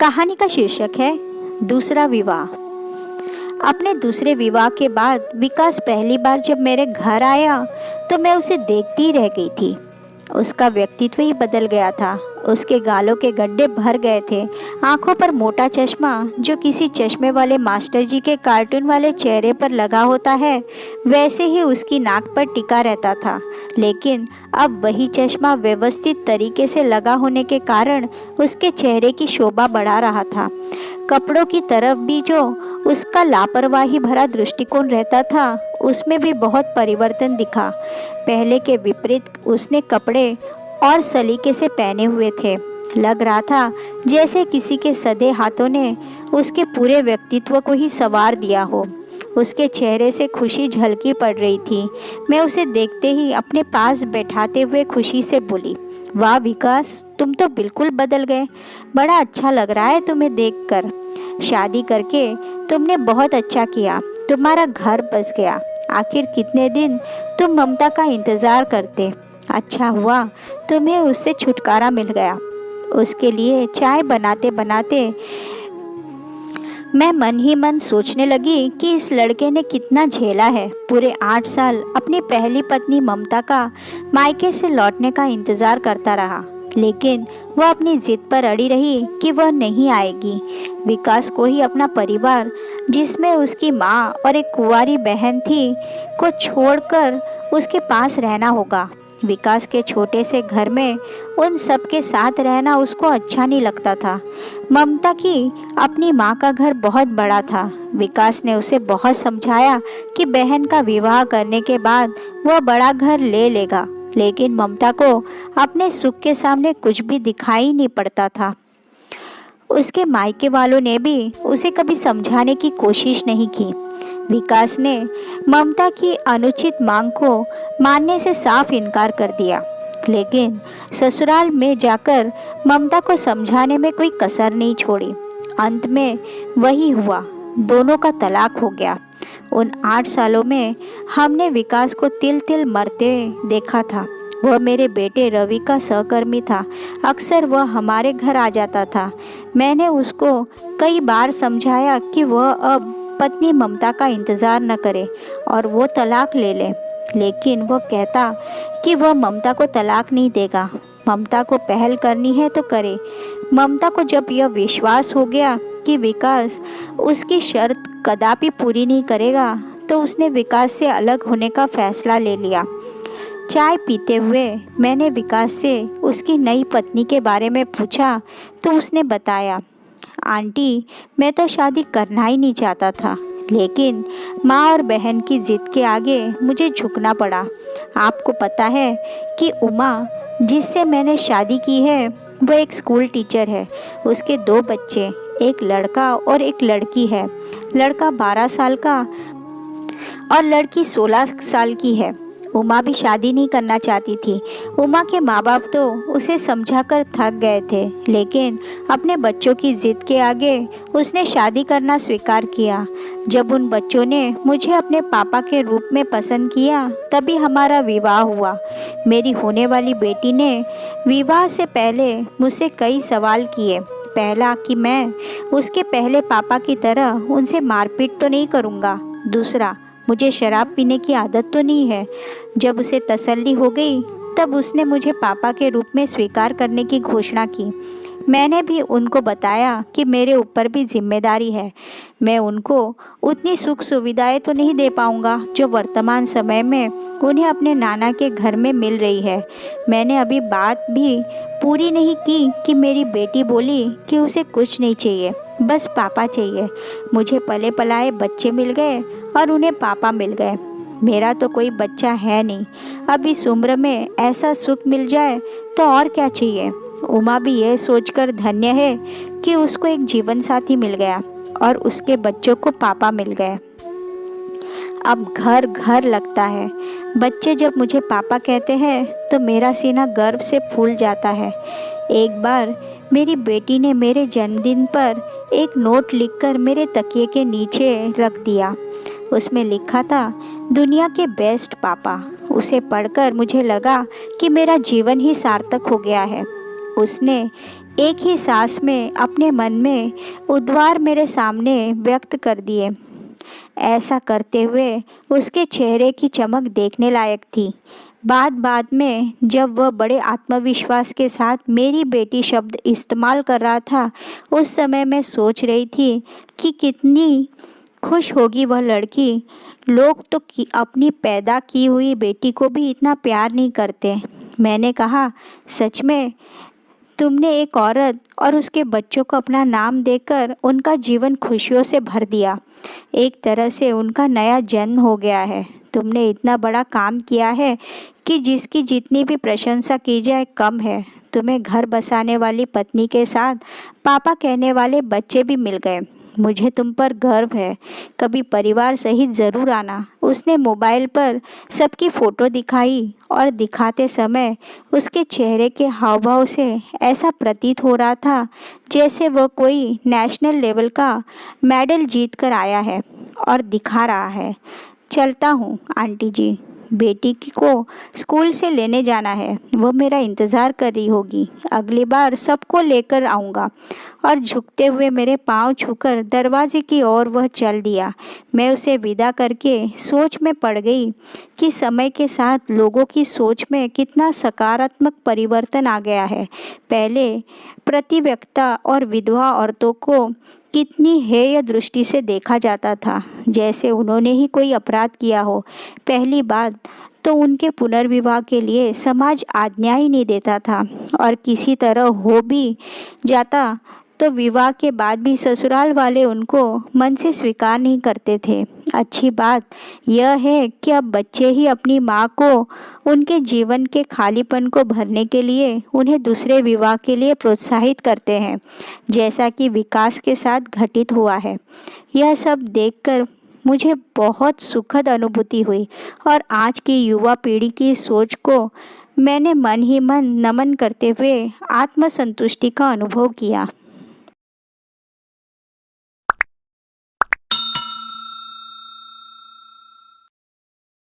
कहानी का शीर्षक है दूसरा विवाह। अपने दूसरे विवाह के बाद विकास पहली बार जब मेरे घर आया तो मैं उसे देखती रह गई थी। उसका व्यक्तित्व ही बदल गया था। उसके गालों के गड्ढे भर गए थे, आंखों पर मोटा चश्मा जो किसी चश्मे वाले मास्टर जी के कार्टून वाले चेहरे पर लगा होता है वैसे ही उसकी नाक पर टिका रहता था। लेकिन अब वही चश्मा व्यवस्थित तरीके से लगा होने के कारण उसके चेहरे की शोभा बढ़ा रहा था। कपड़ों की तरफ भी जो उसका लापरवाही भरा दृष्टिकोण रहता था उसमें भी बहुत परिवर्तन दिखा। पहले के विपरीत उसने कपड़े और सलीके से पहने हुए थे। लग रहा था जैसे किसी के सधे हाथों ने उसके पूरे व्यक्तित्व को ही संवार दिया हो। उसके चेहरे से खुशी झलकी पड़ रही थी। मैं उसे देखते ही अपने पास बैठाते हुए खुशी से बोली, वाह विकास, तुम तो बिल्कुल बदल गए। बड़ा अच्छा लग रहा है तुम्हें देखकर। शादी करके तुमने बहुत अच्छा किया। तुम्हारा घर बस गया। आखिर कितने दिन तुम ममता का इंतज़ार करते। अच्छा हुआ तुम्हें उससे छुटकारा मिल गया। उसके लिए चाय बनाते बनाते मैं मन ही मन सोचने लगी कि इस लड़के ने कितना झेला है। पूरे 8 साल अपनी पहली पत्नी ममता का मायके से लौटने का इंतज़ार करता रहा, लेकिन वह अपनी जिद पर अड़ी रही कि वह नहीं आएगी। विकास को ही अपना परिवार, जिसमें उसकी माँ और एक कुंवारी बहन थी, को छोड़कर उसके पास रहना होगा। विकास के छोटे से घर में उन सब के साथ रहना उसको अच्छा नहीं लगता था। ममता की अपनी माँ का घर बहुत बड़ा था। विकास ने उसे बहुत समझाया कि बहन का विवाह करने के बाद वह बड़ा घर ले लेगा, लेकिन ममता को अपने सुख के सामने कुछ भी दिखाई नहीं पड़ता था। उसके मायके वालों ने भी उसे कभी समझाने की कोशिश नहीं की। विकास ने ममता की अनुचित मांग को मानने से साफ इनकार कर दिया, लेकिन ससुराल में जाकर ममता को समझाने में कोई कसर नहीं छोड़ी। अंत में वही हुआ, दोनों का तलाक हो गया। उन 8 सालों में हमने विकास को तिल तिल मरते देखा था। वह मेरे बेटे रवि का सहकर्मी था। अक्सर वह हमारे घर आ जाता था। मैंने उसको कई बार समझाया कि वह अब पत्नी ममता का इंतज़ार न करे और वो तलाक ले ले, लेकिन वह कहता कि वह ममता को तलाक नहीं देगा। ममता को पहल करनी है तो करे। ममता को जब यह विश्वास हो गया कि विकास उसकी शर्त कदापि पूरी नहीं करेगा, तो उसने विकास से अलग होने का फैसला ले लिया। चाय पीते हुए मैंने विकास से उसकी नई पत्नी के बारे में पूछा तो उसने बताया, आंटी, मैं तो शादी करना ही नहीं चाहता था, लेकिन माँ और बहन की जिद के आगे मुझे झुकना पड़ा। आपको पता है कि उमा, जिससे मैंने शादी की है, वह एक स्कूल टीचर है। उसके 2 बच्चे, एक लड़का और एक लड़की है। लड़का 12 साल का और लड़की 16 साल की है। उमा भी शादी नहीं करना चाहती थी। उमा के माँ बाप तो उसे समझाकर थक गए थे, लेकिन अपने बच्चों की जिद के आगे उसने शादी करना स्वीकार किया। जब उन बच्चों ने मुझे अपने पापा के रूप में पसंद किया, तभी हमारा विवाह हुआ। मेरी होने वाली बेटी ने विवाह से पहले मुझसे कई सवाल किए। पहला कि मैं उसके पहले पापा की तरह उनसे मारपीट तो नहीं करूँगा। दूसरा, मुझे शराब पीने की आदत तो नहीं है। जब उसे तसल्ली हो गई, तब उसने मुझे पापा के रूप में स्वीकार करने की घोषणा की। मैंने भी उनको बताया कि मेरे ऊपर भी जिम्मेदारी है। मैं उनको उतनी सुख सुविधाएं तो नहीं दे पाऊंगा जो वर्तमान समय में उन्हें अपने नाना के घर में मिल रही है। मैंने अभी बात भी पूरी नहीं की कि मेरी बेटी बोली कि उसे कुछ नहीं चाहिए, बस पापा चाहिए। मुझे पले पलाए बच्चे मिल गए और उन्हें पापा मिल गए। मेरा तो कोई बच्चा है नहीं। अब इस उम्र में ऐसा सुख मिल जाए तो और क्या चाहिए। उमा भी यह सोचकर धन्य है कि उसको एक जीवन साथी मिल गया और उसके बच्चों को पापा मिल गए। अब घर घर लगता है। बच्चे जब मुझे पापा कहते हैं तो मेरा सीना गर्व से फूल जाता है। एक बार मेरी बेटी ने मेरे जन्मदिन पर एक नोट लिखकर मेरे तकिए के नीचे रख दिया। उसमें लिखा था, दुनिया के बेस्ट पापा। उसे पढ़कर मुझे लगा कि मेरा जीवन ही सार्थक हो गया है। उसने एक ही सांस में अपने मन में उद्गार मेरे सामने व्यक्त कर दिए। ऐसा करते हुए उसके चेहरे की चमक देखने लायक थी। बाद में जब वह बड़े आत्मविश्वास के साथ मेरी बेटी शब्द इस्तेमाल कर रहा था, उस समय मैं सोच रही थी कि कितनी खुश होगी वह लड़की। लोग तो अपनी पैदा की हुई बेटी को भी इतना प्यार नहीं करते। मैंने कहा, सच में तुमने एक औरत और उसके बच्चों को अपना नाम देकर उनका जीवन खुशियों से भर दिया। एक तरह से उनका नया जन्म हो गया है। तुमने इतना बड़ा काम किया है कि जिसकी जितनी भी प्रशंसा की जाए कम है। तुम्हें घर बसाने वाली पत्नी के साथ पापा कहने वाले बच्चे भी मिल गए। मुझे तुम पर गर्व है। कभी परिवार सहित ज़रूर आना। उसने मोबाइल पर सबकी फ़ोटो दिखाई और दिखाते समय उसके चेहरे के हाव भाव से ऐसा प्रतीत हो रहा था जैसे वह कोई नेशनल लेवल का मेडल जीत कर आया है और दिखा रहा है। चलता हूँ आंटी जी, बेटी को स्कूल से लेने जाना है। वह मेरा इंतज़ार कर रही होगी। अगली बार सबको लेकर आऊँगा। और झुकते हुए मेरे पांव छूकर दरवाजे की ओर वह चल दिया। मैं उसे विदा करके सोच में पड़ गई कि समय के साथ लोगों की सोच में कितना सकारात्मक परिवर्तन आ गया है। पहले प्रतिवक्ता और विधवा औरतों को कितनी हेय दृष्टि से देखा जाता था, जैसे उन्होंने ही कोई अपराध किया हो। पहली बात तो उनके पुनर्विवाह के लिए समाज आज्ञा ही नहीं देता था, और किसी तरह हो भी जाता तो विवाह के बाद भी ससुराल वाले उनको मन से स्वीकार नहीं करते थे। अच्छी बात यह है कि अब बच्चे ही अपनी माँ को उनके जीवन के खालीपन को भरने के लिए उन्हें दूसरे विवाह के लिए प्रोत्साहित करते हैं, जैसा कि विकास के साथ घटित हुआ है। यह सब देखकर मुझे बहुत सुखद अनुभूति हुई और आज की युवा पीढ़ी की सोच को मैंने मन ही मन नमन करते हुए आत्मसंतुष्टि का अनुभव किया।